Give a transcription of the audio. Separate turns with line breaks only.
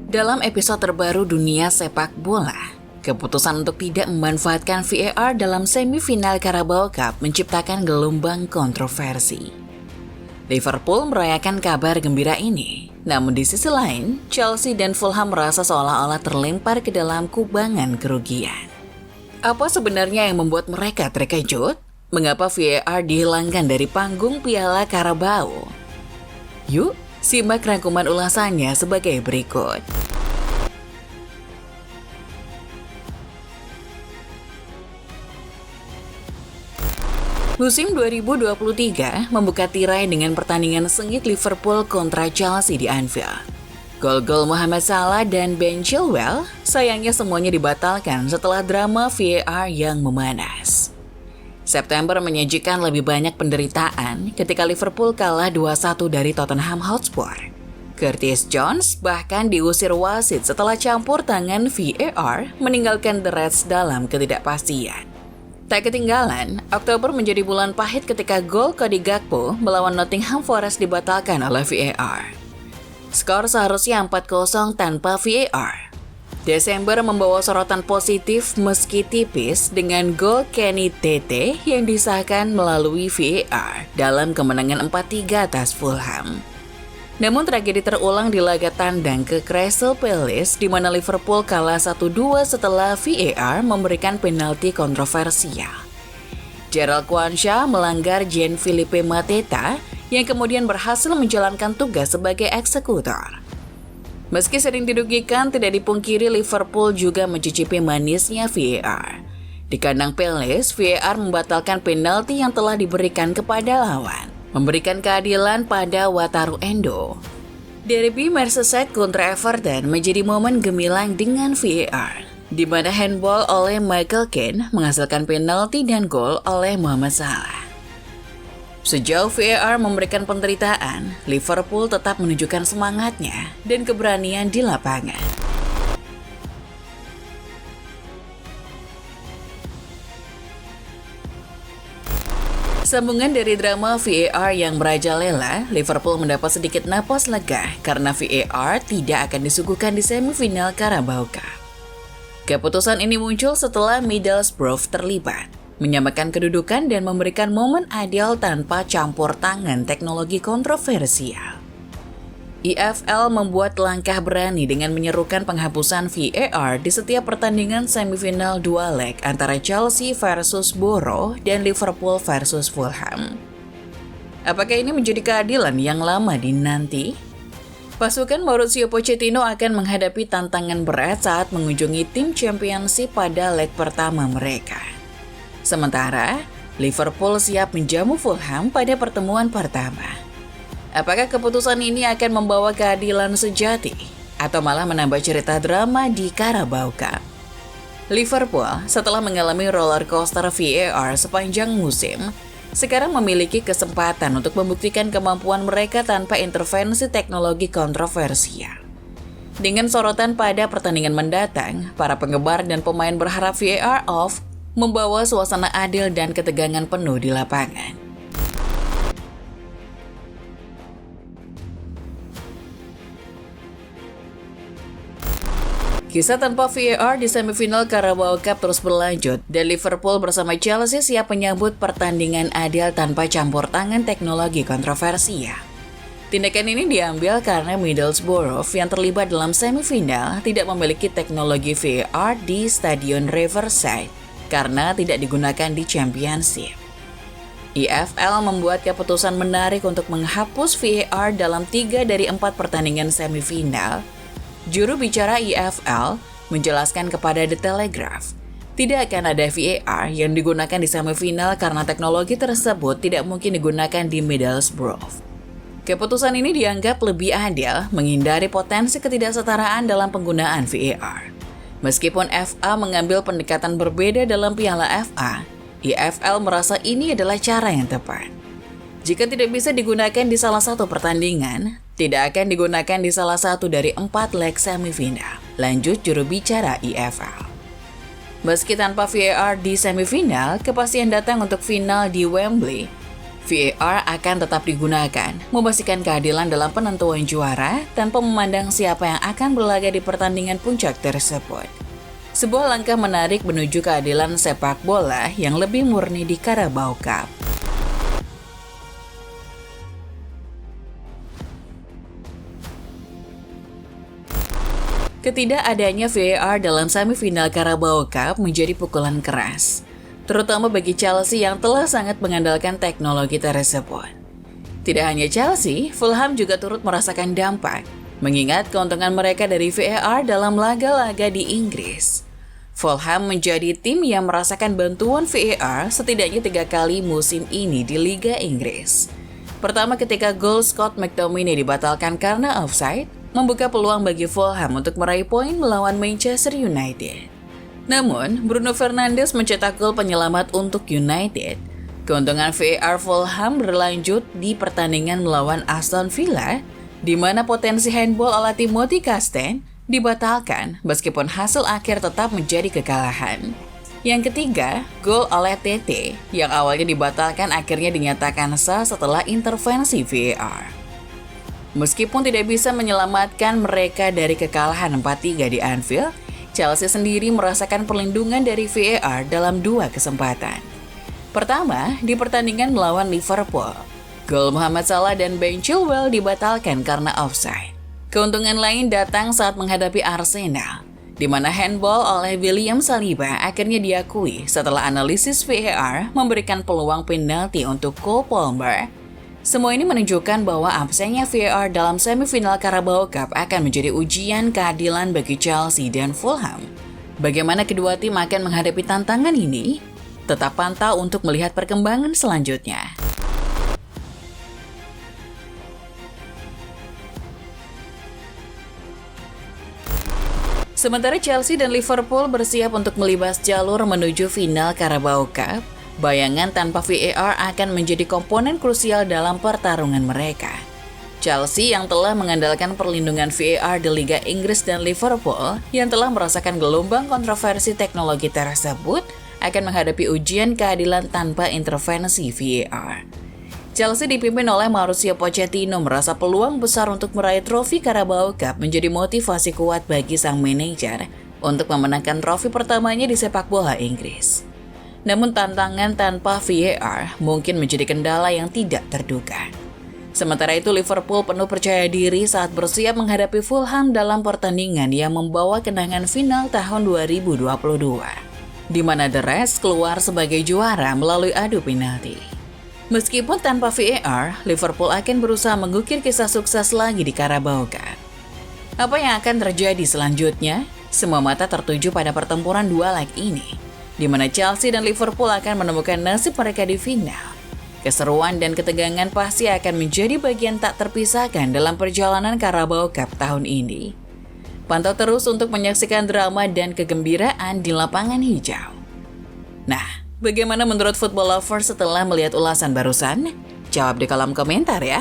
Dalam episode terbaru Dunia Sepak Bola, keputusan untuk tidak memanfaatkan VAR dalam semifinal Carabao Cup menciptakan gelombang kontroversi. Liverpool merayakan kabar gembira ini, namun di sisi lain, Chelsea dan Fulham merasa seolah-olah terlempar ke dalam kubangan kerugian. Apa sebenarnya yang membuat mereka terkejut? Mengapa VAR dihilangkan dari panggung Piala Carabao? Yuk, simak rangkuman ulasannya sebagai berikut. Musim 2023 membuka tirai dengan pertandingan sengit Liverpool kontra Chelsea di Anfield. Gol-gol Mohamed Salah dan Ben Chilwell sayangnya semuanya dibatalkan setelah drama VAR yang memanas. September menyajikan lebih banyak penderitaan ketika Liverpool kalah 2-1 dari Tottenham Hotspur. Curtis Jones bahkan diusir wasit setelah campur tangan VAR meninggalkan The Reds dalam ketidakpastian. Tak ketinggalan, Oktober menjadi bulan pahit ketika gol Cody Gakpo melawan Nottingham Forest dibatalkan oleh VAR. Skor seharusnya 4-0 tanpa VAR. Desember membawa sorotan positif meski tipis dengan gol Kenny Tete yang disahkan melalui VAR dalam kemenangan 4-3 atas Fulham. Namun tragedi terulang di laga tandang ke Crystal Palace di mana Liverpool kalah 1-2 setelah VAR memberikan penalti kontroversial. Gerald Kwanzaa melanggar Jean-Philippe Mateta yang kemudian berhasil menjalankan tugas sebagai eksekutor. Meski sering dirugikan, tidak dipungkiri Liverpool juga mencicipi manisnya VAR. Di kandang Palace, VAR membatalkan penalti yang telah diberikan kepada lawan, memberikan keadilan pada Wataru Endo. Derby Merseyside kontra Everton menjadi momen gemilang dengan VAR, di mana handball oleh Michael Keane menghasilkan penalti dan gol oleh Mohamed Salah. Sejauh VAR memberikan penderitaan, Liverpool tetap menunjukkan semangatnya dan keberanian di lapangan. Sambungan dari drama VAR yang merajalela, Liverpool mendapat sedikit napas lega karena VAR tidak akan disuguhkan di semifinal Carabao Cup. Keputusan ini muncul setelah Middlesbrough terlibat, menyamakan kedudukan dan memberikan momen adil tanpa campur tangan teknologi kontroversial. EFL membuat langkah berani dengan menyerukan penghapusan VAR di setiap pertandingan semifinal dua leg antara Chelsea versus Borough dan Liverpool versus Fulham. Apakah ini menjadi keadilan yang lama dinanti? Pasukan Mauricio Pochettino akan menghadapi tantangan berat saat mengunjungi tim Championship pada leg pertama mereka. Sementara, Liverpool siap menjamu Fulham pada pertemuan pertama. Apakah keputusan ini akan membawa keadilan sejati atau malah menambah cerita drama di Carabao Cup? Liverpool, setelah mengalami roller coaster VAR sepanjang musim, sekarang memiliki kesempatan untuk membuktikan kemampuan mereka tanpa intervensi teknologi kontroversial. Dengan sorotan pada pertandingan mendatang, para penggemar dan pemain berharap VAR off membawa suasana adil dan ketegangan penuh di lapangan. Kisah tanpa VAR di semifinal Carabao Cup terus berlanjut dan Liverpool bersama Chelsea siap menyambut pertandingan adil tanpa campur tangan teknologi kontroversial. Tindakan ini diambil karena Middlesbrough yang terlibat dalam semifinal tidak memiliki teknologi VAR di Stadion Riverside karena tidak digunakan di Championship. EFL membuat keputusan menarik untuk menghapus VAR dalam 3 dari 4 pertandingan semifinal. Juru bicara EFL menjelaskan kepada The Telegraph, tidak akan ada VAR yang digunakan di semifinal karena teknologi tersebut tidak mungkin digunakan di Middlesbrough. Keputusan ini dianggap lebih adil, menghindari potensi ketidaksetaraan dalam penggunaan VAR. Meskipun FA mengambil pendekatan berbeda dalam Piala FA, EFL merasa ini adalah cara yang tepat. Jika tidak bisa digunakan di salah satu pertandingan, tidak akan digunakan di salah satu dari 4 leg semifinal, lanjut juru bicara EFL. Meski tanpa VAR di semifinal, kepastian datang untuk final di Wembley. VAR akan tetap digunakan, memastikan keadilan dalam penentuan juara tanpa memandang siapa yang akan berlaga di pertandingan puncak tersebut. Sebuah langkah menarik menuju keadilan sepak bola yang lebih murni di Carabao Cup. Ketidakadanya VAR dalam semifinal Carabao Cup menjadi pukulan keras, terutama bagi Chelsea yang telah sangat mengandalkan teknologi tersebut. Tidak hanya Chelsea, Fulham juga turut merasakan dampak, mengingat keuntungan mereka dari VAR dalam laga-laga di Inggris. Fulham menjadi tim yang merasakan bantuan VAR setidaknya 3 kali musim ini di Liga Inggris. Pertama ketika gol Scott McTominay dibatalkan karena offside, membuka peluang bagi Fulham untuk meraih poin melawan Manchester United. Namun, Bruno Fernandes mencetak gol penyelamat untuk United. Keuntungan VAR Fulham berlanjut di pertandingan melawan Aston Villa, di mana potensi handball ala Timothy Castagne dibatalkan meskipun hasil akhir tetap menjadi kekalahan. Yang ketiga, gol oleh TT yang awalnya dibatalkan akhirnya dinyatakan sah setelah intervensi VAR. Meskipun tidak bisa menyelamatkan mereka dari kekalahan 4-3 di Anfield, Chelsea sendiri merasakan perlindungan dari VAR dalam 2 kesempatan. Pertama, di pertandingan melawan Liverpool, gol Mohamed Salah dan Ben Chilwell dibatalkan karena offside. Keuntungan lain datang saat menghadapi Arsenal, di mana handball oleh William Saliba akhirnya diakui setelah analisis VAR memberikan peluang penalti untuk Cole Palmer. Semua ini menunjukkan bahwa absennya VAR dalam semifinal Carabao Cup akan menjadi ujian keadilan bagi Chelsea dan Fulham. Bagaimana kedua tim akan menghadapi tantangan ini? Tetap pantau untuk melihat perkembangan selanjutnya. Sementara Chelsea dan Liverpool bersiap untuk melibas jalur menuju final Carabao Cup, bayangan tanpa VAR akan menjadi komponen krusial dalam pertarungan mereka. Chelsea yang telah mengandalkan perlindungan VAR di Liga Inggris dan Liverpool yang telah merasakan gelombang kontroversi teknologi tersebut akan menghadapi ujian keadilan tanpa intervensi VAR. Chelsea dipimpin oleh Mauricio Pochettino merasa peluang besar untuk meraih trofi Carabao Cup menjadi motivasi kuat bagi sang manajer untuk memenangkan trofi pertamanya di sepak bola Inggris. Namun tantangan tanpa VAR mungkin menjadi kendala yang tidak terduga. Sementara itu Liverpool penuh percaya diri saat bersiap menghadapi Fulham dalam pertandingan yang membawa kenangan final tahun 2022, di mana The Reds keluar sebagai juara melalui adu penalti. Meskipun tanpa VAR, Liverpool akan berusaha mengukir kisah sukses lagi di Carabao Cup. Apa yang akan terjadi selanjutnya? Semua mata tertuju pada pertempuran 2 leg ini, di mana Chelsea dan Liverpool akan menemukan nasib mereka di final. Keseruan dan ketegangan pasti akan menjadi bagian tak terpisahkan dalam perjalanan Carabao Cup tahun ini. Pantau terus untuk menyaksikan drama dan kegembiraan di lapangan hijau. Nah, bagaimana menurut football lovers setelah melihat ulasan barusan? Jawab di kolom komentar ya.